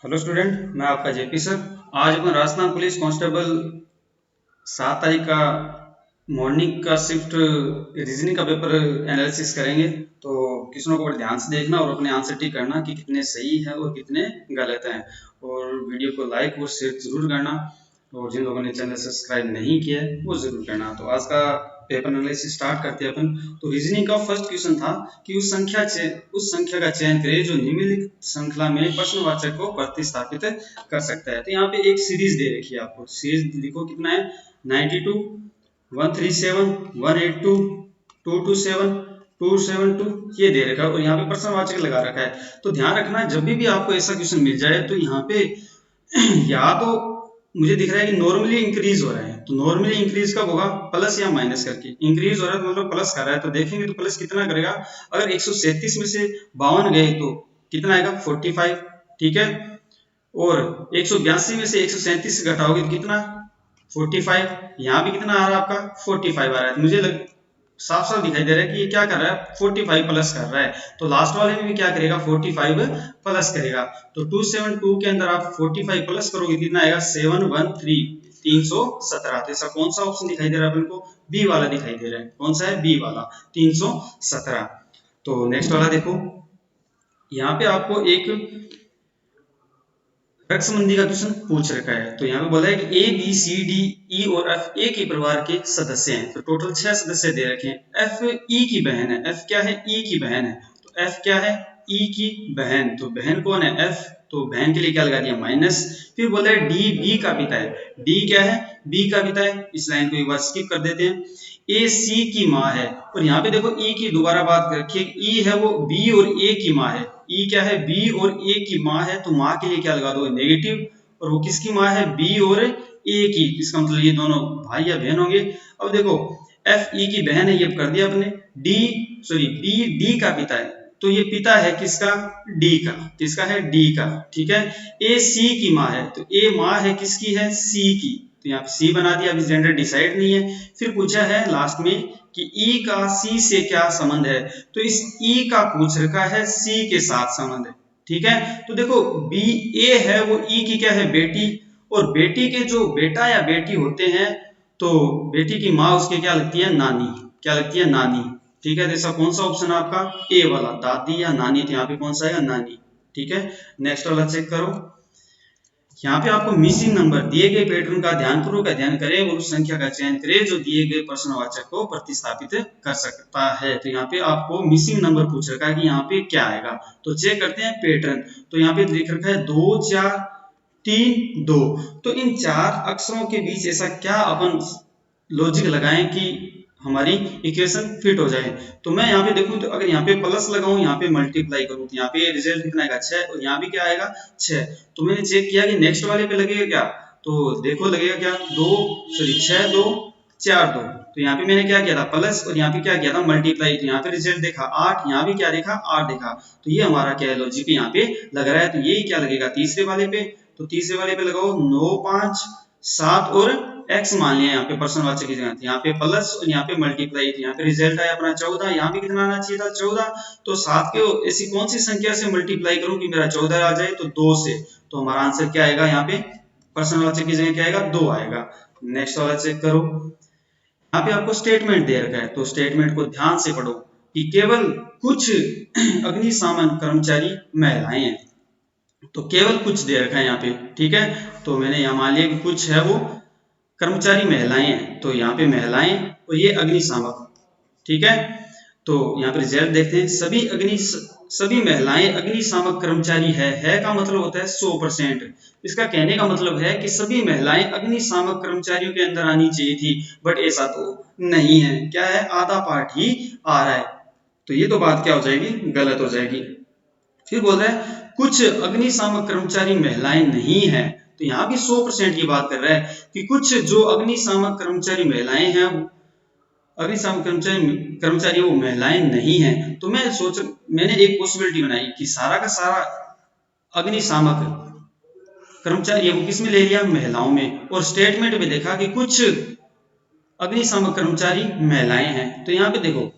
Hello student, मैं आपका JP sir. आज अपन राजस्थान पुलिस कांस्टेबल 7 तारीख का मॉर्निंग का शिफ्ट रीजनिंग का पेपर एनालिसिस करेंगे। तो क्वेश्चनों को बड़े ध्यान से देखना और अपने आंसर टिक करना कि कितने सही है और कितने गलत हैं। और वीडियो को लाइक और शेयर जरूर करना, और जिन लोगों ने चैनल सब्सक्राइब नहीं किया है वो जरूर करना। तो आज का पेपर एनालिसिस स्टार्ट करते हैं अपन। तो रीजनिंग का फर्स्ट क्वेश्चन था कि उस संख्या का चयन करें जो निम्नलिखित श्रृंखला में प्रश्नवाचक को प्रतिस्थापित कर सकता है। तो यहाँ पे एक सीरीज दे रखी है, आपको सीरीज लिखो कितना है 92, 137, 182, 227, 272 ये दे रखा है और यहाँ पे प्रश्नवाचक लगा रखा है। तो ध्यान रखना जब भी आपको ऐसा क्वेश्चन मिल जाए तो यहाँ पे या तो मुझे दिख रहा है कि नॉर्मली इंक्रीज हो रहा है, तो नॉर्मली इंक्रीज कब होगा, प्लस या माइनस करके। इंक्रीज हो रहा है तो मतलब प्लस कर रहा है, तो देखेंगे तो प्लस कितना करेगा। अगर 137 में से 52 गए तो कितना आएगा 45, ठीक है। और 182 में से 137 घटाओगे तो कितना 45। यहाँ भी कितना आ रहा है आपका 45 आ रहा है। तो मुझे साफ साफ दिखाई दे रहा है कि ये क्या कर रहा है 45 प्लस कर रहा है। तो लास्ट वाले में भी क्या करेगा 45 प्लस करेगा। तो 272 के अंदर आप 45 प्लस करोगे कितना आएगा 713, 317। तो ऐसा कौन सा ऑप्शन दिखाई दे रहा है अपन को, बी वाला दिखाई दे रहा है। कौन सा है, बी वाला 317। तो नेक्स्ट वाला देखो, यहाँ पे आपको एक रक्त संबंधी का क्वेश्चन पूछ रखा है। तो यहाँ पे बोला है कि A B C D E और एफ एक ही परिवार के सदस्य हैं। तो टोटल 6 सदस्य दे रखे हैं। एफ ई की बहन है। एफ क्या है, ई की बहन है। तो एफ क्या है, ई की बहन। तो बहन कौन है, एफ। तो बहन के लिए क्या लगा दिया माइनस। फिर बोला है डी बी का पिता है। डी क्या है, बी का पिता है। इस लाइन को एक बार स्किप कर देते हैं। ए सी की माँ है। और यहाँ पे देखो ई की दोबारा बात कर रखी है, ई है वो बी और ए की माँ है। ई क्या है, बी और ए की माँ है। तो माँ के लिए क्या लगा दो नेगेटिव। और वो किसकी माँ है, बी और ए की। इसका मतलब ये दोनों भाई या बहन होंगे। अब देखो एफ ई की बहन है, ये कर दिया अपने। डी सॉरी बी डी का पिता है। तो ये पिता है किसका, डी का। किसका है, डी का, ठीक है। ए सी की माँ है। तो ए माँ है किसकी है, सी की। तो यहाँ पे सी बना दिया। अभी जेंडर डिसाइड नहीं है। फिर पूछा है लास्ट में कि ई का सी से क्या संबंध है। तो इस ई का पूछ रखा है सी के साथ संबंध है, ठीक है। तो देखो बी ए है वो ई की क्या है, बेटी। और बेटी के जो बेटा या बेटी होते हैं तो बेटी की माँ उसके क्या लगती है, नानी। क्या लगती है, नानी, ठीक है। तो ऐसा कौन सा ऑप्शन है आपका, ए वाला, दादी या नानी। तो यहाँ पे कौन सा है, नानी, ठीक है। नेक्स्ट वाला चेक करो। यहाँ पे आपको मिसिंग नंबर दिए गए पैटर्न का ध्यानपूर्वक अध्ययन करें और उस संख्या का चयन करें जो दिए गए प्रश्नवाचक को प्रतिस्थापित कर सकता है। तो यहाँ पे आपको मिसिंग नंबर पूछ रखा है कि यहाँ पे क्या आएगा। तो चेक करते हैं पैटर्न। तो यहाँ पे लिख रखा है 2 4 3 2। तो इन 4 अक्षरों के बीच ऐसा क्या अपन लॉजिक लगाएं कि हमारी इक्वेशन फिट हो जाए। तो मैं यहाँ पे देखूं तो अगर यहाँ पे प्लस लगाऊं, यहाँ पे मल्टीप्लाई करूं, तो यहाँ पे रिजल्ट कितना आएगा 6 और यहाँ भी क्या आएगा 6। तो मैंने चेक किया कि नेक्स्ट वाले पे लगेगा क्या। तो देखो लगेगा क्या 6 2 4 2। तो यहाँ पे मैंने क्या किया था प्लस और यहाँ पे क्या किया था मल्टीप्लाई। तो यहाँ पे रिजल्ट देखा 8, यहाँ भी क्या देखा 8 देखा। तो ये हमारा क्या है लॉजिक यहाँ पे लग रहा है। तो यही क्या लगेगा तीसरे वाले पे। तो तीसरे वाले पे लगाओ 9 5 7 और x मान लिया यहाँ पे प्रश्नवाचक की जगह। यहाँ पे प्लस और यहाँ पे मल्टीप्लाई। यहाँ पे रिजल्ट आया अपना 14। यहाँ पे कितना आना चाहिए था 14। तो 7 के ऐसी कौन सी संख्या से मल्टीप्लाई करूं कि मेरा 14 आ जाए, तो 2 से। तो हमारा आंसर क्या आएगा, यहाँ पे प्रश्नवाचक की जगह क्या आएगा 2 आएगा। नेक्स्ट वाला चेक करो। यहाँ पे आपको स्टेटमेंट दे रखा है। तो स्टेटमेंट को ध्यान से पढ़ो कि केवल कुछ अग्निशमन कर्मचारी महिलाएं हैं। तो केवल कुछ दे रखा है यहाँ पे, ठीक है। तो मैंने यहाँ मान लिया कि कुछ है वो कर्मचारी महिलाएं हैं। तो यहाँ पे महिलाएं और ये अग्निशामक, ठीक है। तो यहाँ पे रिजल्ट देखते हैं। सभी महिलाएं अग्निशामक कर्मचारी है का मतलब होता है 100%। इसका कहने का मतलब है कि सभी महिलाएं अग्निशामक कर्मचारियों के अंदर आनी चाहिए थी, बट ऐसा तो नहीं है। क्या है, आधा पार्ट ही आ रहा है। तो ये तो बात क्या हो जाएगी, गलत हो जाएगी। फिर बोल रहा है कुछ अग्निशामक कर्मचारी महिलाएं नहीं है। तो यहाँ भी 100% की बात कर रहा है कि कुछ जो अग्निशामक कर्मचारी महिलाएं हैं, अग्निशामक कर्मचारी वो महिलाएं नहीं है। तो मैंने एक पॉसिबिलिटी बनाई कि सारा का सारा अग्निशामक कर्मचारी वो किस में ले लिया, महिलाओं में। और स्टेटमेंट में देखा कि कुछ अग्निशामक कर्मचारी महिलाएं हैं। तो यहाँ पे देखो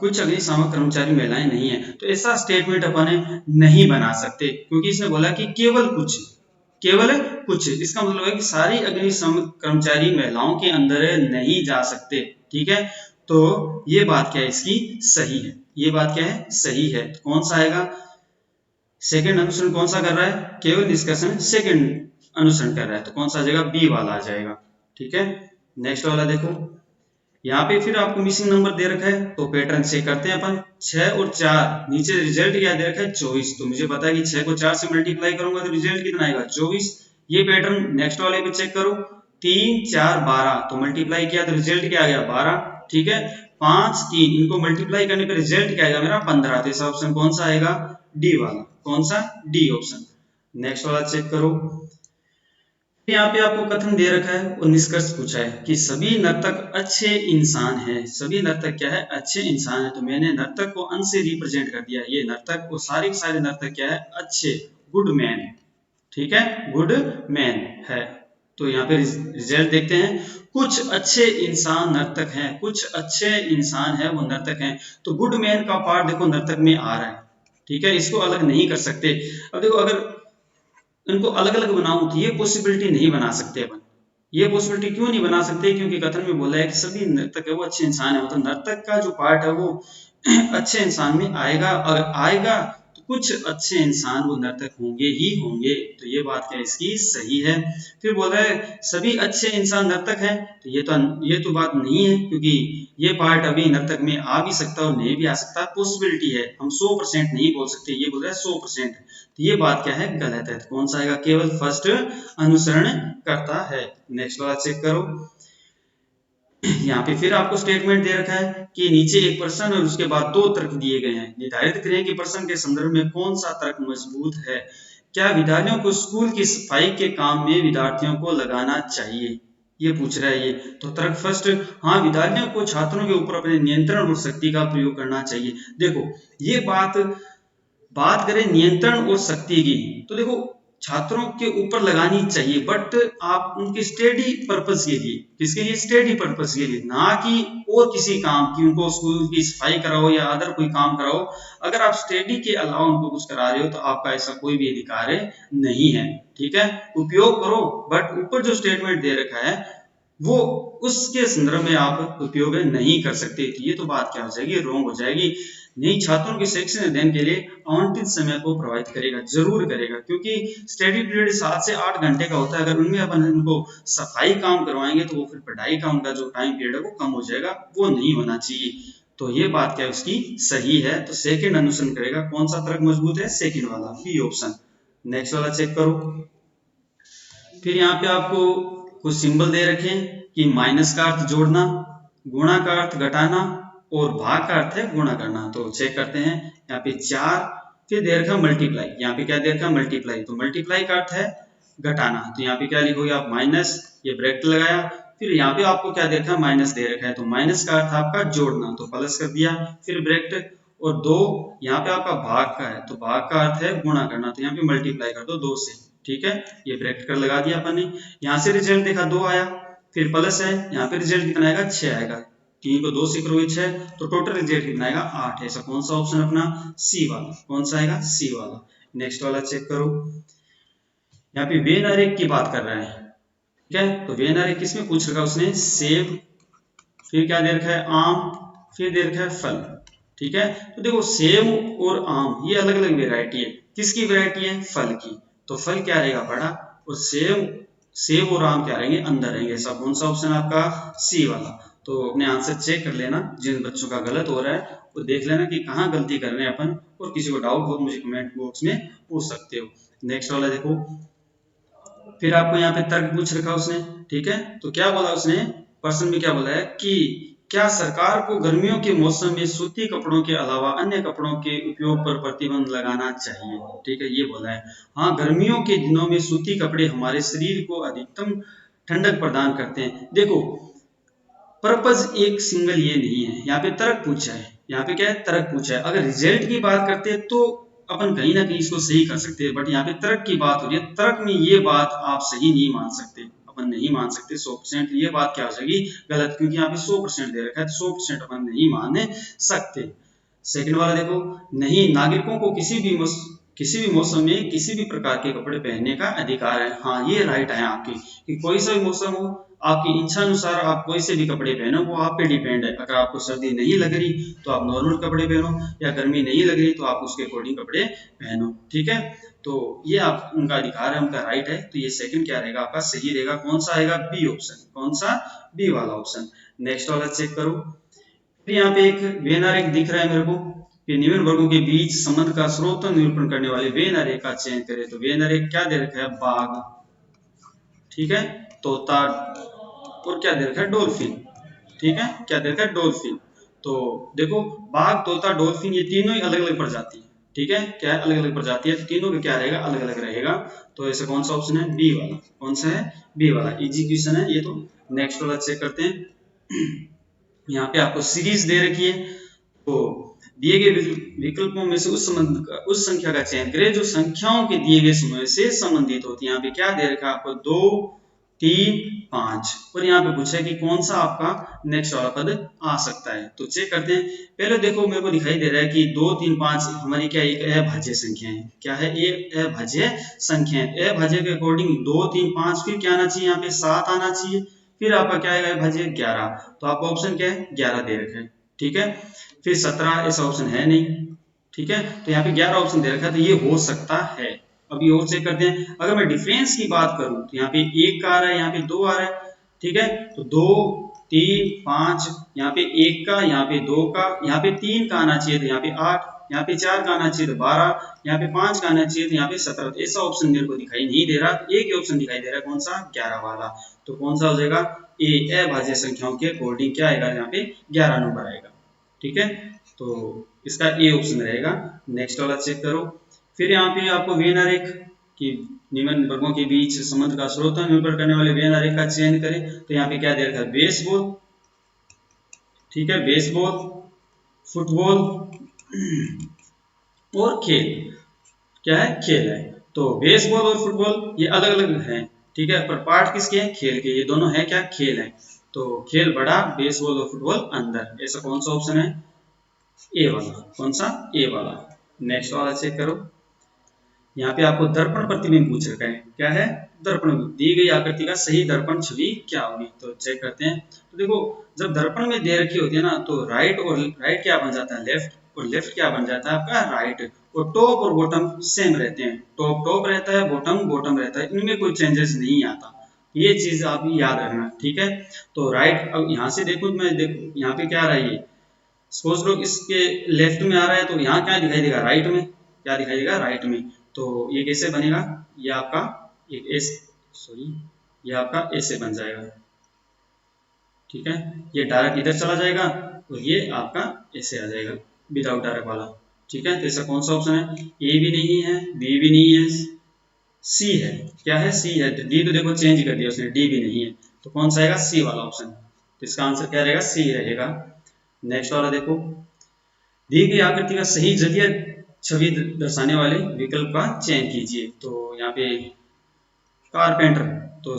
कुछ अग्निशामक कर्मचारी महिलाएं नहीं है, तो ऐसा स्टेटमेंट अपन नहीं बना सकते, क्योंकि इसने बोला कि केवल कुछ, इसका मतलब है कि सारी अग्निशामक कर्मचारी महिलाओं के अंदर नहीं जा सकते। ठीक है, तो ये बात क्या है इसकी सही है, ये बात क्या है सही है। तो कौन सा आएगा, सेकंड अनुसरण कौन सा कर रहा है, केवल डिस्कशन सेकंड अनुसरण कर रहा है, तो कौन सा आ जाएगा, बी वाला आ जाएगा। ठीक है, नेक्स्ट वाला देखो, यहाँ पे फिर आपको मिसिंग नंबर दे रखा है, तो पैटर्न चेक करते हैं अपन। 6 और 4, नीचे रिजल्ट क्या दे रखा है 24, तो मुझे पता है कि 6 को 4 से मल्टीप्लाई करूंगा तो रिजल्ट कितना आएगा 24। ये पैटर्न नेक्स्ट वाले पे चेक करो, 3 4 12, तो मल्टीप्लाई किया तो रिजल्ट क्या आ गया 12। ठीक है, 5 3, इनको मल्टीप्लाई करने पर रिजल्ट क्या आएगा मेरा 15, तो इसका ऑप्शन कौन सा आएगा, डी वाला, कौन सा, डी ऑप्शन। नेक्स्ट वाला चेक करो, यहाँ पे आपको कथन दे रखा है और निष्कर्ष पूछा है कि सभी नर्तक अच्छे इंसान हैं। सभी नर्तक क्या है, अच्छे इंसान है, तो मैंने नर्तक को अन से रिप्रेजेंट कर दिया। ये नर्तक और सारे के सारे नर्तक क्या है, अच्छे, गुड मैन। ठीक है, गुड मैन है। तो यहाँ पे रिजल्ट देखते हैं, कुछ अच्छे इंसान नर्तक हैं, कुछ अच्छे इंसान है वो नर्तक हैं, तो गुड मैन का पार्ट देखो नर्तक में आ रहा है। ठीक है, इसको अलग नहीं कर सकते। अब देखो अगर इनको अलग अलग बनाऊं तो ये पॉसिबिलिटी नहीं बना सकते अपन। ये पॉसिबिलिटी क्यों नहीं बना सकते, क्योंकि कथन में बोला है कि सभी नर्तक है वो अच्छे इंसान है, मतलब नर्तक का जो पार्ट है वो अच्छे इंसान में आएगा, अगर आएगा तो कुछ अच्छे इंसान वो नर्तक होंगे ही होंगे, तो ये बात क्या इसकी सही है। फिर बोल रहा है सभी अच्छे इंसान नर्तक हैं, तो ये तो बात नहीं है, क्योंकि ये पार्ट अभी नर्तक में आ भी सकता है और नहीं भी आ सकता, पॉसिबिलिटी है, हम 100% नहीं बोल सकते, ये बोल रहा है 100%, तो ये बात क्या है गलत है। तो कौन सा आएगा, केवल फर्स्ट अनुसरण करता है। नेक्स्ट वाला चेक करो, यहाँ पे फिर आपको स्टेटमेंट दे रखा है कि नीचे एक प्रश्न और उसके बाद 2 तर्क दिए गए हैं, निर्धारित करें कि प्रश्न के संदर्भ में कौन सा तर्क मजबूत है। क्या विद्यालयों को स्कूल की सफाई के काम में विद्यार्थियों को लगाना चाहिए, ये पूछ रहा है। ये तो तर्क फर्स्ट, हाँ विद्यालयों को छात्रों के ऊपर अपने नियंत्रण और शक्ति का प्रयोग करना चाहिए। देखो ये बात करें नियंत्रण और शक्ति की, तो देखो छात्रों के ऊपर लगानी चाहिए, बट आप उनके स्टडी पर्पस के लिए, किसके लिए, स्टडी पर्पस के लिए, ना कि और किसी काम की, उनको स्कूल की सफाई कराओ या अदर कोई काम कराओ। अगर आप स्टडी के अलावा उनको कुछ करा रहे हो तो आपका ऐसा कोई भी अधिकार नहीं है। ठीक है, उपयोग करो, बट ऊपर जो स्टेटमेंट दे रखा है वो उसके संदर्भ में आप उपयोग नहीं कर सकते, तो ये तो बात क्या हो जाएगी, रॉन्ग हो जाएगी। नहीं, छात्रों के शैक्षणिक अध्ययन के लिए आवंटित समय को प्रभावित करेगा, जरूर करेगा, क्योंकि स्टडी पीरियड 7 से 8 घंटे का होता है, अगर उनमें अपन उनको सफाई काम करवाएंगे तो वो फिर पढ़ाई का उनका जो टाइम पीरियड है वो कम हो जाएगा, वो नहीं होना चाहिए। तो ये बात क्या उसकी सही है, तो सेकंड अनुसरण करेगा। कौन सा तर्क मजबूत है, सेकंड वाला, बी ऑप्शन। नेक्स्ट वाला चेक करो, फिर यहाँ पे आपको कुछ सिंबल दे रखे हैं कि माइनस का अर्थ जोड़ना, गुणा का अर्थ घटाना और भाग का अर्थ है गुणा करना। तो चेक करते हैं, यहाँ पे 4, फिर दे रखा मल्टीप्लाई, यहाँ पे क्या दे रखा मल्टीप्लाई, तो मल्टीप्लाई का अर्थ है घटाना, तो यहाँ पे क्या लिखोगे आप माइनस, ये ब्रैकेट लगाया, फिर यहाँ पे आपको क्या दे रखा माइनस दे रखा है, तो माइनस का अर्थ आपका जोड़ना, तो प्लस कर दिया, फिर ब्रैकेट, और 2 यहाँ पे आपका भाग का है, तो भाग का अर्थ है गुणा करना, तो यहाँ पे मल्टीप्लाई कर दो 2 से। ठीक है, ये ब्रैकेट कर लगा दिया अपन ने, यहाँ से रिजल्ट देखा 2 आया, फिर प्लस है, यहाँ पे रिजल्ट कितना आएगा 6 आएगा, 3 को 2 से करोगे 6, तो टोटल रिजल्ट कितना आएगा 8। ऐसा कौन सा ऑप्शन अपना, सी वाला, कौन सा आएगा, सी वाला। नेक्स्ट वाला चेक करो, यहाँ पे वेन अरे की बात कर रहा है। ठीक है, तो वेन अरे किसमें पूछ रखा उसने, सेब, फिर क्या दे रखा है आम, फिर दे रखा है फल। ठीक है, तो देखो सेब और आम ये अलग अलग वेरायटी है, किसकी वेरायटी है, फल की, तो फल क्या रहेगा बड़ा, और सेब और आम क्या रहेंगे, अंदर रहेंगे। ऐसा कौन सा ऑप्शन आपका, सी वाला। तो अपने आंसर चेक कर लेना, जिन बच्चों का गलत हो रहा है वो देख लेना कि कहाँ गलती कर रहे हैं अपन, और किसी को डाउट हो मुझे कमेंट बॉक्स में पूछ सकते हो। नेक्स्ट वाला देखो, फिर आपको यहाँ पे तर्क पूछ रखा उसने। ठीक है, तो क्या बोला उसने, प्रश्न में क्या बोला है कि क्या सरकार को गर्मियों के मौसम में सूती कपड़ों के अलावा अन्य कपड़ों के उपयोग पर प्रतिबंध लगाना चाहिए। ठीक है, ये बोला है। हाँ, गर्मियों के दिनों में सूती कपड़े हमारे शरीर को अधिकतम ठंडक प्रदान करते हैं। देखो पर्पज एक सिंगल ये नहीं है, यहाँ पे तर्क पूछा है, यहाँ पे क्या है, तर्क पूछा है। अगर रिजल्ट की बात करते हैं तो अपन कहीं ना कहीं इसको सही कर सकते हैं, बट यहाँ पे तर्क की बात हो रही है, तर्क में ये बात आप सही नहीं मान सकते। अपन नहीं मान सकते 100%, ये बात क्या हो जाएगी गलत, क्योंकि यहाँ पे 100% दे रखा है, तो 100% अपन नहीं मान सकते। सेकंड वाला देखो, नहीं नागरिकों को किसी भी मौसम में किसी भी प्रकार के कपड़े पहनने का अधिकार है। हाँ ये राइट है आपकी, कि कोई सा भी मौसम हो आपकी इच्छा अनुसार आप कोई से भी कपड़े पहनो, वो आप पे डिपेंड है। अगर आपको सर्दी नहीं लग रही तो आप नॉर्मल कपड़े पहनो, या गर्मी नहीं लग रही तो आप उसके अकॉर्डिंग कपड़े पहनो, ठीक है। तो ये आप उनका अधिकार है, उनका राइट है। तो ये सेकंड क्या रहेगा आपका, सही रहेगा। कौन सा आएगा, बी ऑप्शन। कौन सा, बी वाला ऑप्शन। नेक्स्ट वाला चेक करो। फिर यहाँ पे एक वेन आरेख दिख रहा है मेरे को, कि निम्न वर्गों के बीच संबंध का स्रोत निरूपण करने वाले वेन आरेख का चयन करें। तो वेन आरेख क्या दे रखा है, बाघ, ठीक है, तोता, और क्या दे रखा है, डॉल्फिन, ठीक है, क्या दे रखा है, डॉल्फिन। तो देखो बाघ, तोता, डॉल्फिन ये तीनों ही अलग अलग प्रजाति है, ठीक है, क्या है, अलग अलग प्रजाति है, तो तीनों का क्या रहेगा, अलग अलग रहेगा। तो ऐसा कौन सा ऑप्शन है, बी वाला। कौन सा है, बी वाला। इजी क्वेश्चन है ये तो। नेक्स्ट वाला चेक करते हैं। यहाँ पे आपको सीरीज दे रखी है, तो दिए गए विकल्पों में से उस संख्या का चयन करें जो संख्याओं के दिए गए समूह से संबंधित होती है। यहाँ पे क्या दे रखा है आपको, 2, 3, 5, और यहाँ पे पूछा है कि कौन सा आपका नेक्स्ट वाला पद आ सकता है। तो चेक करते हैं। पहले देखो मेरे को दिखाई दे रहा है कि 2, 3, 5 हमारी क्या एक अभाज्य संख्या है। क्या है, ये अभाज्य संख्या है। अभाज्य के अकॉर्डिंग 2, 3, 5 फिर क्या आना चाहिए, यहाँ पे 7 आना चाहिए। फिर आपका क्या आएगा, अभाज्य 11। तो आपका ऑप्शन क्या है, 11 दे रखा है, ठीक है। फिर 17 ऐसा ऑप्शन है नहीं, ठीक है। तो यहाँ पे 11 ऑप्शन दे रखा है, तो ये हो सकता है। अभी और चेक करते हैं। अगर मैं डिफरेंस की बात करूं तो यहाँ पे 1 का आ रहा है, यहाँ पे 2 आ रहा है, ठीक है। तो 2, 3, 5, यहाँ पे 1 का, यहाँ पे 2 का, यहाँ पे 3 का आना चाहिए, तो यहाँ पे 8, यहाँ पे 4 का आना चाहिए तो 12, यहाँ पे 5 का आना चाहिए तो यहाँ पे 17। तो ऐसा ऑप्शन मेरे को दिखाई नहीं दे रहा, एक ही ऑप्शन दिखाई दे रहा है, कौन सा, 11 वाला। तो कौन सा हो जाएगा, ए, अभाज्य संख्याओं के अकॉर्डिंग क्या आएगा, यहाँ पे 11 नंबर आएगा, ठीक है। तो इसका ए ऑप्शन रहेगा। नेक्स्ट वाला चेक करो। फिर यहाँ पे आपको वेन आरेख की निम्न वर्गों के बीच संबंध का स्रोत निर्भर करने वाले वेन आरेख का चयन करें। तो यहाँ पे क्या दे रखा है, बेसबॉल, ठीक है, बेसबॉल, फुटबॉल और खेल, क्या है, खेल है। तो बेसबॉल और फुटबॉल ये अलग अलग हैं, ठीक है, पर पार्ट किसके हैं, खेल के। ये दोनों है क्या, खेल है। तो खेल बड़ा, बेसबॉल और फुटबॉल अंदर। ऐसा कौन सा ऑप्शन है, ए वाला। कौन सा, ए वाला। नेक्स्ट वाला चेक करो। यहाँ पे आपको दर्पण प्रतिबिंब पूछ रखा है। क्या है, दर्पण, दी गई आकृति का सही दर्पण छवि क्या होगी। तो चेक करते हैं। तो देखो जब दर्पण में दे रखी होती है ना, तो राइट और राइट क्या बन जाता है, लेफ्ट, और लेफ्ट क्या बन जाता है आपका, राइट। और टॉप और बॉटम सेम रहते हैं, टॉप टॉप रहता है, बॉटम बॉटम रहता है, इनमें कोई चेंजेस नहीं आता। ये चीज आप याद रखना, ठीक है। तो राइट, अब यहाँ से देखो, मैं देखो यहाँ पे क्या आ रहा है, ये सपोज लो इसके लेफ्ट में आ रहा है, तो यहाँ क्या दिखाई देगा, राइट में, क्या दिखाई देगा, राइट में। तो ये कैसे बनेगा, ये आपका एक एस, सॉरी, ये आपका ऐसे बन जाएगा, ठीक है। ये डायरेक्ट इधर चला जाएगा और ये आपका ऐसे आ जाएगा, विदाउट डायरेक्ट वाला, ठीक है। तो ऐसा कौन सा ऑप्शन है, ए भी नहीं है, बी भी नहीं है, सी है। क्या है, सी है। डी तो देखो चेंज कर दिया उसने, डी भी नहीं है। तो कौन सा आएगा, सी वाला ऑप्शन। तो इसका आंसर क्या रहेगा, सी रहेगा। नेक्स्ट वाला देखो, दी गई आकृति का सही जलीय छवि दर्शाने वाले विकल्प का चयन कीजिए। तो यहाँ पे कारपेंटर, तो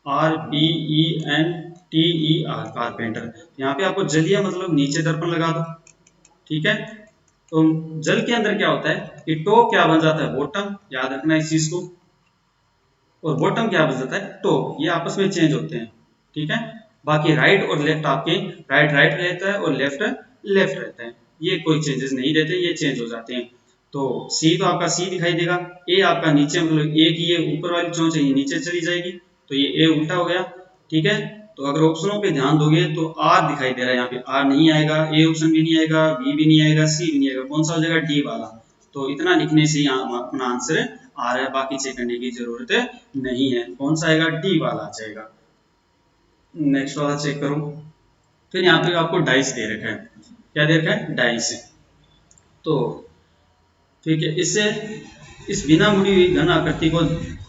CARPENTER, कारपेंटर। यहाँ पे आपको जलीय मतलब नीचे दर्पण लगा दो, ठीक है। तो जल के अंदर क्या होता है कि टॉप क्या बन जाता है, बॉटम, याद रखना इस चीज को, और बॉटम क्या बन जाता है, टॉप। ये आपस में चेंज होते हैं, ठीक है। बाकी राइट और लेफ्ट आपके, राइट राइट रहता है और लेफ्ट लेफ्ट रहता है, ये कोई चेंजेस नहीं रहते, ये चेंज हो जाते हैं। तो सी तो आपका सी दिखाई देगा। ए आपका नीचे, मतलब ए की ये ऊपर वाली चोंच है, ये नीचे चली जाएगी, तो ये ए उल्टा हो गया, ठीक है। तो अगर ऑप्शनों पे ध्यान दोगे तो आर दिखाई दे रहा है, यहाँ पे आर नहीं आएगा, ए ऑप्शन भी नहीं आएगा, बी भी नहीं आएगा, सी भी नहीं आएगा। कौन सा हो जाएगा, डी वाला। तो इतना लिखने से यहाँ अपना आंसर आ रहा है, बाकी चेक करने की जरूरत नहीं है। कौन सा आएगा, डी वाला आ जाएगा। नेक्स्ट वाला चेक करो। फिर यहाँ पे आपको डाइस दे रखा है। क्या दे रखा है, डाइस। तो ठीक है, इससे इस बिना मुड़ी हुई घन आकृति को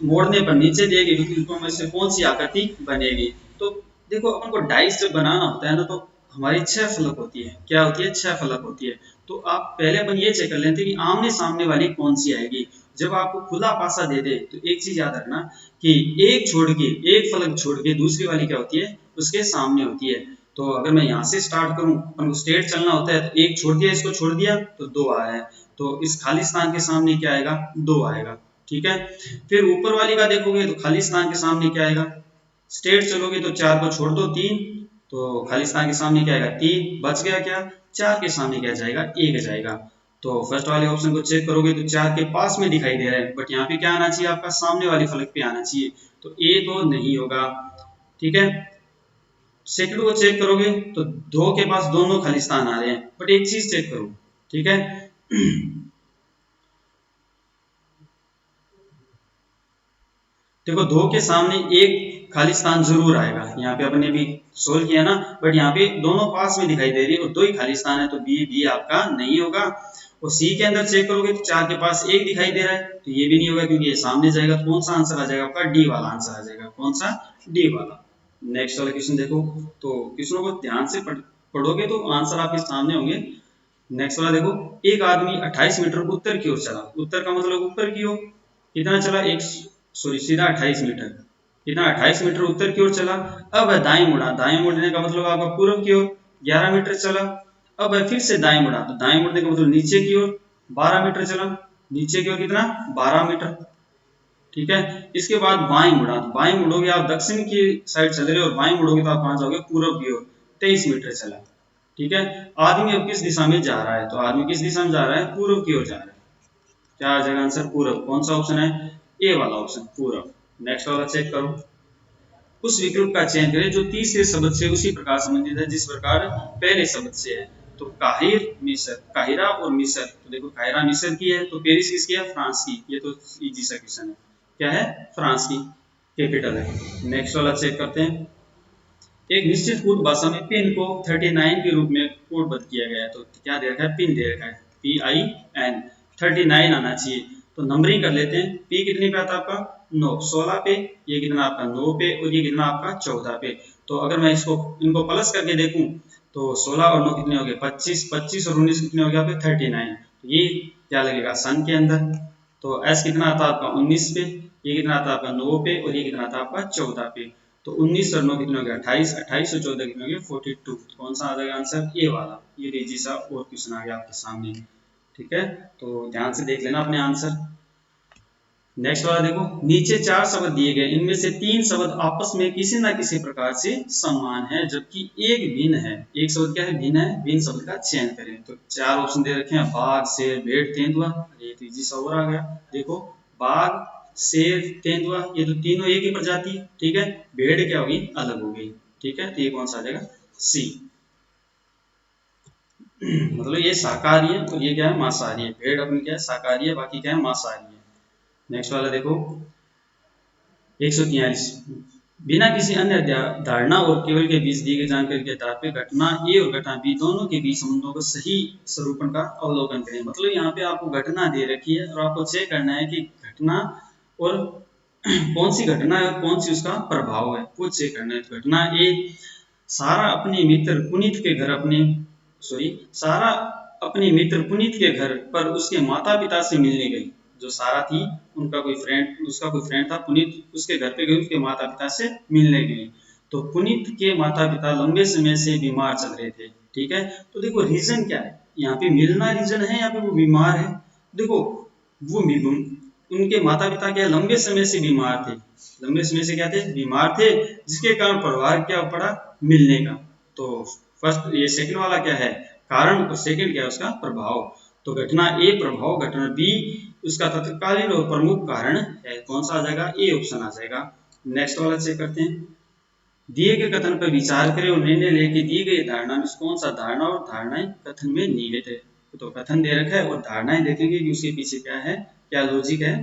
मोड़ने पर नीचे दिए गए विकल्पों में से कौन सी आकृति बनेगी। तो देखो अपन को डाइस जब बनाना होता है ना, तो हमारी 6 फलक होती है। क्या होती है? 6 फलक होती है। तो आप पहले अपन ये चेक कर लेते हैं कि आमने सामने वाली कौन सी आएगी। जब आपको खुला पासा दे दे तो एक चीज याद रखना कि एक फलक छोड़ के दूसरी वाली क्या होती है? उसके सामने होती है। तो अगर मैं यहाँ से स्टार्ट करूँ, अपन को स्ट्रेट चलना होता है, तो एक छोड़ दिया, इसको छोड़ दिया तो 2 आया है। तो इस खाली स्थान के सामने क्या आएगा? 2 आएगा। ठीक है। फिर ऊपर वाली का देखोगे तो खाली स्थान के सामने क्या आएगा? स्ट्रेट चलोगे तो 4 को छोड़ दो 3, तो खाली स्थान के सामने क्या आएगा? 3 बच गया। क्या? 4 के सामने क्या जाएगा? 1 जाएगा। तो फर्स्ट वाले ऑप्शन को चेक करोगे तो 4 के पास में दिखाई दे रहा है, बट यहाँ पे क्या आना चाहिए? आपका सामने वाली फलक पे आना चाहिए। तो ए तो नहीं होगा। ठीक है। सेकंड को चेक करोगे तो 2 के पास दोनों खाली स्थान आ रहे हैं, बट एक चीज चेक करो। ठीक है। देखो 2 के सामने एक खाली स्थान जरूर आएगा। यहाँ पे अपने भी सोल्व किया ना, बट यहाँ पे दोनों पास में दिखाई दे रही है और 2 ही खाली स्थान है, तो बी भी आपका नहीं होगा। और सी के अंदर चेक करोगे तो 4 के पास 1 दिखाई दे रहा है, तो ये भी नहीं होगा क्योंकि ये सामने जाएगा। तो कौन सा आंसर आ जाएगा आपका? डी वाला आंसर आ जाएगा। कौन सा? डी वाला। नेक्स्ट वाला क्वेश्चन देखो। तो क्वेश्चनों को ध्यान से पढ़ोगे तो आंसर आपके सामने होंगे। नेक्स्ट वाला देखो। एक आदमी 28 मीटर उत्तर की ओर चला। उत्तर का मतलब ऊपर की ओर। कितना चला? एक सॉरी सीधा 28 मीटर। कितना? 28 मीटर उत्तर की ओर चला। अब है दाएं मुड़ा। दाएं मुड़ने का मतलब आपका पूर्व की ओर 11 मीटर चला। अब है फिर से दाएं मुड़ा, तो दाएं मुड़ने का मतलब नीचे की ओर 12 मीटर चला। नीचे की ओर कितना? 12 मीटर। ठीक है। इसके बाद बाएं मुड़ा, तो बाएं मुड़ोगे आप दक्षिण की साइड चले रहे हो और बाएं मुड़ोगे तो आप कहां जाओगे? पूर्व की ओर। 23 मीटर चला। ठीक है। आदमी अब किस दिशा में जा रहा है? तो आदमी किस दिशा में जा रहा है? पूर्व की ओर जा रहा है। क्या आ जाएगा आंसर? पूर्व। कौन सा ऑप्शन है? ए वाला ऑप्शन, पूर्व। नेक्स्ट वाला चेक करो। उस विकल्प का चयन करें जो तीसरे शब्द से उसी प्रकार संबंधित है जिस प्रकार पहले शब्द से है। तो काहिर मिस्र, काहिरा और मिस्र। तो देखो काहिरा मिस्र की है, तो पेरिस किसकी है? फ्रांस की। ये तो इजी सा क्वेश्चन है। क्या है? फ्रांस की कैपिटल है। नेक्स्ट वाला चेक करते हैं। एक निश्चित कोड भाषा में पिन को 39 के रूप में कोडबद्ध किया गया है। तो क्या दे रखा है? पिन दे रखा है PIN। 39 आना चाहिए। तो नंबरिंग कर लेते हैं। पी कितने पे आता है आपका? 9। 16 पे। ये कितना आपका? 9 पे। और ये कितना आपका? 14 पे। तो अगर मैं इनको प्लस करके देखूं तो 16 और 9 कितने हो गए? 25। 25 और 19 कितने हो गए? 39। तो ये क्या लगेगा? सन के अंदर। तो एस कितना आता है आपका? 19 पे। ये कितना आता है आपका? 9 पे। और ये कितना आता है आपका? 14 पे। तो 19 और 9 कितने हो गए? 28। 28 और 14 कितने हो गए? 42। तो कौन सा आ जाएगा आंसर? ए वाला। ये इजी सा और क्वेश्चन आ गया आपके सामने। ठीक है। तो ध्यान से देख लेना अपने आंसर। नेक्स्ट वाला देखो। नीचे 4 शब्द दिए गए, इनमें से 3 शब्द आपस में किसी ना किसी प्रकार से समान है जबकि एक भिन्न है। एक शब्द क्या है? भिन्न है। भिन्न शब्द का चयन करें। तो 4 ऑप्शन दे रखे हैं। बाघ, शेर, भेड़, तेंदुआ। ये तो इजी सा और आ गया। देखो बाघ, शेर, तेंदुआ, ये तो तीनों एक ही प्रजाति। ठीक है। भेड़ क्या होगी? अलग हो गई। ठीक है। तो ये कौन सा आ जाएगा? सी। मतलब ये शाकाहारी है और ये क्या है? मांसाहारी है। भेड़ अपनी क्या है? शाकाहारी है, बाकी क्या है? मांसाहारी है। नेक्स्ट वाला देखो। 143। बिना किसी अन्य धारणा और केवल के बीच दी गई जानकारी के आधार पर घटना ए और घटना बी दोनों के बीच संबंधों को सही स्वरूपण का अवलोकन करें। मतलब यहाँ पे आपको घटना दे रखी है और आपको चेक करना है कि घटना और कौन सी घटना है और कौन सी उसका प्रभाव है, वो चेक करना है। तो घटना ए, सारा अपने मित्र पुनीत के घर सारा अपने मित्र पुनीत के घर पर उसके माता पिता से मिलने गई। जो सारा थी उसका कोई फ्रेंड था पुनीत, उसके घर पे गई, उसके माता पिता से मिलने गई। तो पुनीत के माता पिता लंबे समय से बीमार चल रहे थे। ठीक है। तो देखो रीजन क्या है? यहाँ पे मिलना रीजन है, यहाँ पे वो बीमार है। देखो वो उनके माता पिता क्या लंबे समय से बीमार थे। लंबे समय से क्या थे? बीमार थे, जिसके कारण प्रभाव क्या पड़ा? मिलने का। तो फर्स्ट ये सेकंड वाला क्या है? कारण, और सेकंड क्या है? उसका प्रभाव। तो घटना ए प्रभाव, घटना बी उसका तत्कालीन और प्रमुख कारण है। कौन सा आ जाएगा? ए ऑप्शन आ जाएगा। नेक्स्ट वाला चेक करते हैं। दिए गए कथन पर विचार करें और निर्णय लें कि दी गई धारणा में कौन सा धारणा और धारणाएं कथन में निहित है। तो कथन दे रखा है और धारणाएं देखेंगे कि उसके पीछे क्या है, क्या लॉजिक है।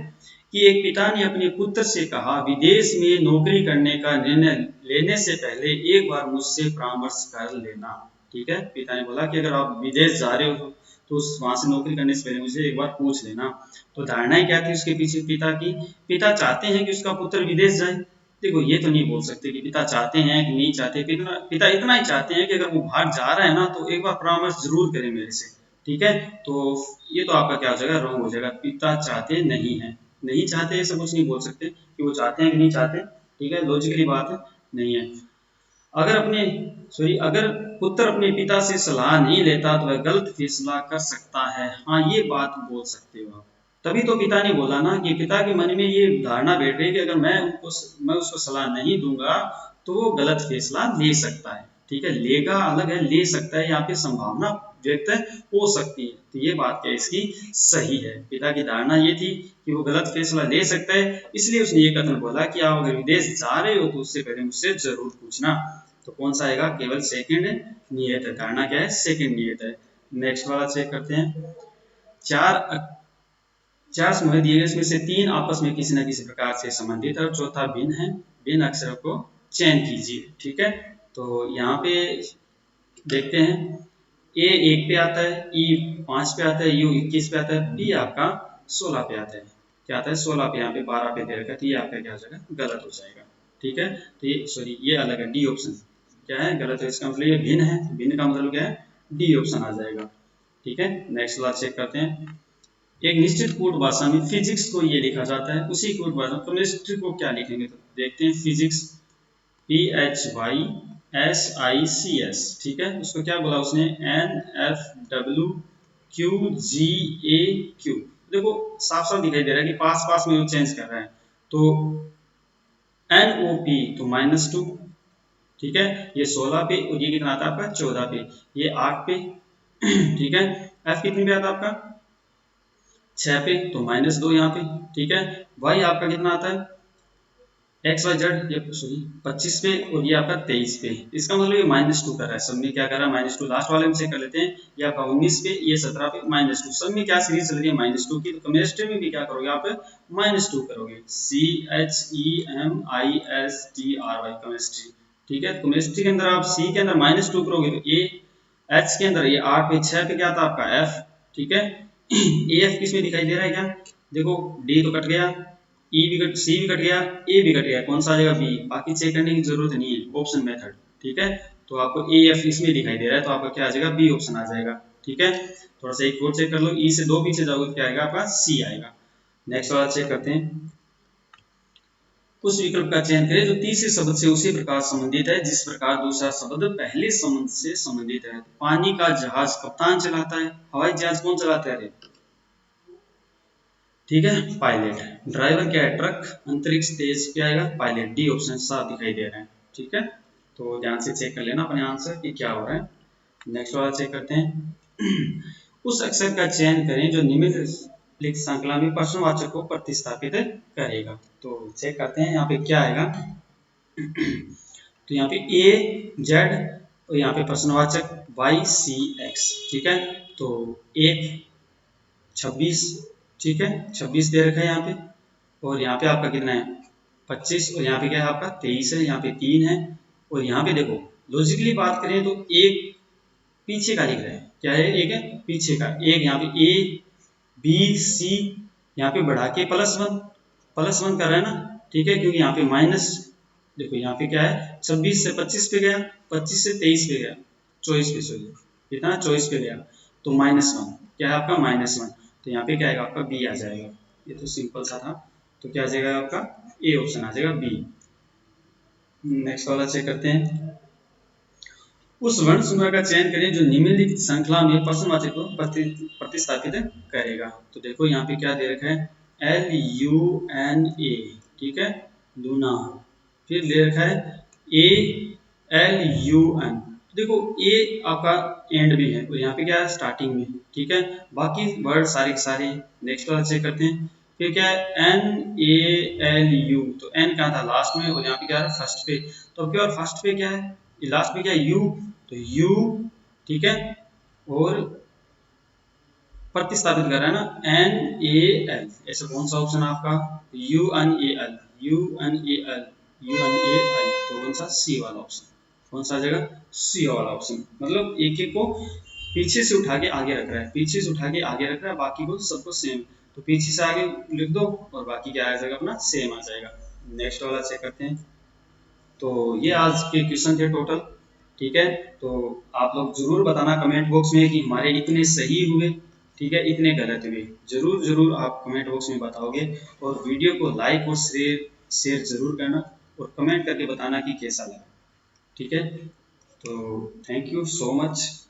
कि एक पिता ने अपने पुत्र से कहा, विदेश में नौकरी करने का निर्णय लेने से पहले एक बार मुझसे परामर्श कर लेना। ठीक है। पिता ने बोला कि अगर आप विदेश जा रहे हो तो वहां से नौकरी करने से पहले मुझे एक बार पूछ लेना। तो धारणाएं क्या थी उसके पीछे पिता की? पिता चाहते हैं कि उसका पुत्र विदेश जाए। देखो ये तो नहीं बोल सकते कि पिता चाहते हैं कि नहीं चाहते। पिता इतना ही चाहते हैं कि अगर वो बाहर जा रहा है ना तो एक बार परामर्श जरूर करें मेरे से, ठीक है। तो ये तो आपका क्या हो जाएगा, रॉन्ग हो जाएगा। पिता चाहते नहीं है, नहीं चाहते ऐसा कुछ नहीं बोल सकते कि वो चाहते हैं कि नहीं चाहते, ठीक है, लॉजिकली बात है, नहीं है। अगर पुत्र अपने पिता से सलाह नहीं लेता तो वह गलत फैसला कर सकता है। हाँ ये बात बोल सकते हो आप। तभी तो पिता ने बोला ना कि पिता के मन में ये धारणा बैठ गई कि अगर मैं उसको सलाह नहीं दूंगा तो वो गलत फैसला ले सकता है, ठीक है। लेगा अलग है, ले सकता है, यहाँ पे संभावना व्यक्त हो सकती है। तो ये बात क्या इसकी सही है। पिता की धारणा ये थी कि वो गलत फैसला ले सकता है, इसलिए उसने ये कथन बोला कि आप अगर विदेश जा रहे हो तो उससे पहले मुझसे जरूर पूछना। तो कौन सा आएगा, केवल सेकंड नियत है। धारणा क्या है, सेकंड नियत है। नेक्स्ट वाला चेक करते हैं। चार समूह दिए गए, इसमें से 3 आपस में किसी न किसी प्रकार से संबंधित है और चौथा भिन्न है। भिन्न अक्षरों को चयन कीजिए, ठीक है। तो यहाँ पे देखते हैं, ए 1 पे आता है, ई 5 पे आता है, यू 21 पे आता है, बी आपका 16 पे आता है। क्या आता है, 16 पे, यहाँ पे 12 पे दे रखा है, तो ये आपका क्या हो जाएगा, गलत हो जाएगा, ठीक है। तो ये सॉरी ये अलग है, डी ऑप्शन क्या है, गलत है। इसका मतलब ये भिन्न है, भिन्न का मतलब क्या है, डी ऑप्शन आ जाएगा, ठीक है। नेक्स्ट वाला चेक करते हैं। एक निश्चित कोड भाषा में फिजिक्स को ये लिखा जाता है, उसी कोड भाषा में केमिस्ट्री को क्या लिखेंगे, तो देखते हैं। फिजिक्स PHYSICS, ठीक है। उसको क्या बोला उसने, NFWQGAQ। देखो साफ साफ दिखाई दे रहा है कि पास पास में वो चेंज कर रहा है। तो NOP तो -2, ठीक है। ये 16 पे और ये कितना आता है आपका 14 पे, ये 8 पे, ठीक है। F कितने पे आता है आपका 6 पे, तो -2 यहाँ पे, ठीक है। Y आपका कितना आता है XYZ, ये सॉरी 25 पे और ये आपका 23 पे। इसका मतलब ये -2 कर रहा है, सब में क्या कर रहा है, -2। लास्ट वाले में चेक कर लेते हैं, ये आपका 19 पे, ये 17 पे, -2। सब में क्या सीरीज चल रही है, -2 की। तो केमिस्ट्री में भी क्या करोगे आप, -2 करोगे। CHEMISTRY केमिस्ट्री, ठीक है। केमिस्ट्री के अंदर आप C के अंदर -2 करोगे तो A, H के अंदर ये 8 पे 6 पे क्या था आपका F, ठीक है। AF किस में दिखाई दे रहा है क्या, देखो D तो कट गया, E भी कट, C भी कट गया, A भी कट गया, कौन सा आ जाएगा, B। बाकी चेक करने की जरूरत नहीं है, ऑप्शन मेथड, ठीक है। तो आपको AF इसमें दिखाई दे रहा है, तो आपका क्या आ जाएगा, B ऑप्शन आ जाएगा, ठीक है। थोड़ा सा एक और चेक कर लो, E से 2 पीछे जाओगे तो क्या आएगा आपका C आएगा। नेक्स्ट वाला चेक करते हैं। उस विकल्प का चयन करें जो तीसरे शब्द से उसी प्रकार संबंधित है जिस प्रकार दूसरा शब्द पहले शब्द से संबंधित है। पानी का जहाज कप्तान चलाता है, हवाई जहाज कौन चलाता है, ठीक है, पायलट। ड्राइवर क्या है, ट्रक। अंतरिक्ष तेज क्या आएगा, पायलट। डी ऑप्शन साफ दिखाई दे रहा है, ठीक है। तो ध्यान से चेक कर लेना अपने आंसर कि क्या हो रहा है। नेक्स्ट वाला चेक करते हैं। उस अक्षर का चयन करें जो निम्नलिखित श्रृंखला में प्रश्नवाचक को प्रतिस्थापित करेगा। तो चेक करते हैं यहाँ पे क्या आएगा। तो यहाँ पे A Z और यहाँ पे प्रश्नवाचक YCX, ठीक है। तो 1 26, ठीक है, 26 दे रखा है यहाँ पे, और यहाँ पे आपका कितना है 25, और यहाँ पे क्या है आपका 23 है, यहाँ पे 3 है, और यहाँ पे देखो लॉजिकली बात करें तो एक पीछे का लिख रहा है, क्या है, एक है पीछे का, एक यहाँ पे A B C यहाँ पे बढ़ा के +1 कर रहा है ना, ठीक है, क्योंकि यहाँ पे माइनस, देखो यहाँ पे क्या है 26 से 25 पे गया, 25 से 23 पे गया, 24 पे, सॉरी कितना 24 पे गया, तो -1 क्या है आपका -1। तो यहाँ पे क्या आएगा आपका बी आ जाएगा। ये तो सिंपल सा था। तो क्या आ जाएगा आपका ए ऑप्शन आ जाएगा, बी। नेक्स्ट वाला चेक करते हैं। उस वर्ण समूह का चयन करें जो निम्नलिखित श्रृंखला में प्रश्नवाचक को प्रतिस्थापित करेगा। तो देखो यहाँ पे क्या दे रखा है, LUNA, ठीक है, लूना। फिर ले रखा है ALUN, देखो ए आपका एंड में है और यहाँ पे क्या है स्टार्टिंग में, ठीक है। बाकी वर्ड सारे के सारे। नेक्स्ट वाला चेक करते हैं। फिर क्या है NALU, तो N क्या था लास्ट में, और यहाँ पे क्या है फर्स्ट पे। तो अब क्या फर्स्ट पे क्या है, लास्ट में क्या है U, तो U, ठीक है, और प्रतिस्थापित कर रहा है ना NAL, ऐसा कौन सा ऑप्शन है आपका UNAL, तो कौन सा सी वाला ऑप्शन, कौन सा जगह सी वाला ऑप्शन। मतलब एक एक को पीछे से उठा के आगे रख रहा है, पीछे से उठा के आगे रख रहा है, बाकी को सबको सेम। तो पीछे से आगे लिख दो और बाकी क्या आ जाएगा अपना सेम आ जाएगा। नेक्स्ट वाला चेक करते हैं। तो ये आज के क्वेश्चन थे टोटल। ठीक है, तो आप लोग जरूर बताना कमेंट बॉक्स में कि हमारे इतने सही हुए, ठीक है, इतने गलत हुए। जरूर जरूर आप कमेंट बॉक्स में बताओगे। और वीडियो को लाइक और शेयर शेयर जरूर करना, और कमेंट करके बताना कि कैसा लगा। ठीक है, तो थैंक यू सो मच।